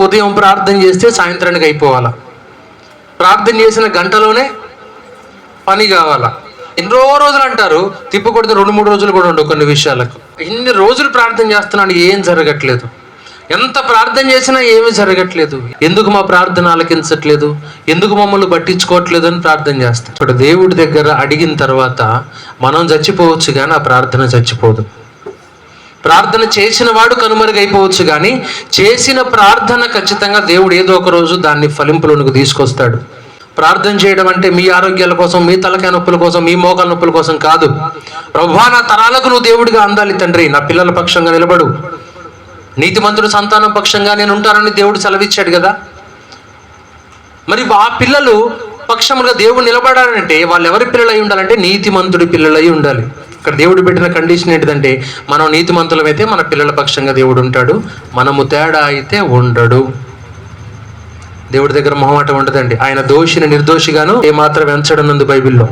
ఉదయం ప్రార్థన చేస్తే సాయంత్రానికి అయిపోవాలా, ప్రార్థన చేసిన గంటలోనే పని కావాలా. ఎన్నో రోజులు అంటారు, తిప్పకొడితే 2-3 రోజులు కూడా ఉండవు కొన్ని విషయాలకు. ఇన్ని రోజులు ప్రార్థన చేస్తున్నాను, ఏం జరగట్లేదు. ఎంత ప్రార్థన చేసినా ఏమీ జరగట్లేదు. ఎందుకు మా ప్రార్థన ఆలకించట్లేదు, ఎందుకు మమ్మల్ని పట్టించుకోవట్లేదు అని ప్రార్థన చేస్తాం. ఇప్పుడు దేవుడి దగ్గర అడిగిన తర్వాత మనం చచ్చిపోవచ్చు కానీ ఆ ప్రార్థన చచ్చిపోదు. ప్రార్థన చేసిన వాడు కనుమరుగైపోవచ్చు కానీ చేసిన ప్రార్థన ఖచ్చితంగా దేవుడు ఏదో ఒక రోజు దాన్ని ఫలింపులోనికి తీసుకొస్తాడు. ప్రార్థన చేయడం అంటే మీ ఆరోగ్యాల కోసం, మీ తలకాయ నొప్పుల కోసం, మీ మోకాల నొప్పుల కోసం కాదు. ప్రభువా, నా తరాలకు నువ్వు దేవుడిగా అందాలి తండ్రి, నా పిల్లల పక్షంగా నిలబడు, నీతిమంతుడు సంతానం పక్షంగా నేను ఉంటానని దేవుడు సెలవిచ్చాడు కదా. మరి ఆ పిల్లలు పక్షముగా దేవుడు నిలబడాలంటే వాళ్ళు ఎవరి పిల్లలు అయి ఉండాలంటే నీతిమంతుడి పిల్లలై ఉండాలి. ఇక్కడ దేవుడు పెట్టిన కండిషన్ ఏంటిదంటే మనం నీతిమంతులమైతే మన పిల్లల పక్షంగా దేవుడు ఉంటాడు, మనము తేడా అయితే ఉండడు. దేవుడి దగ్గర మొహమాటం ఉండదండి. ఆయన దోషిని నిర్దోషిగాను ఏమాత్రం ఎంచడనుంది బైబిల్లో.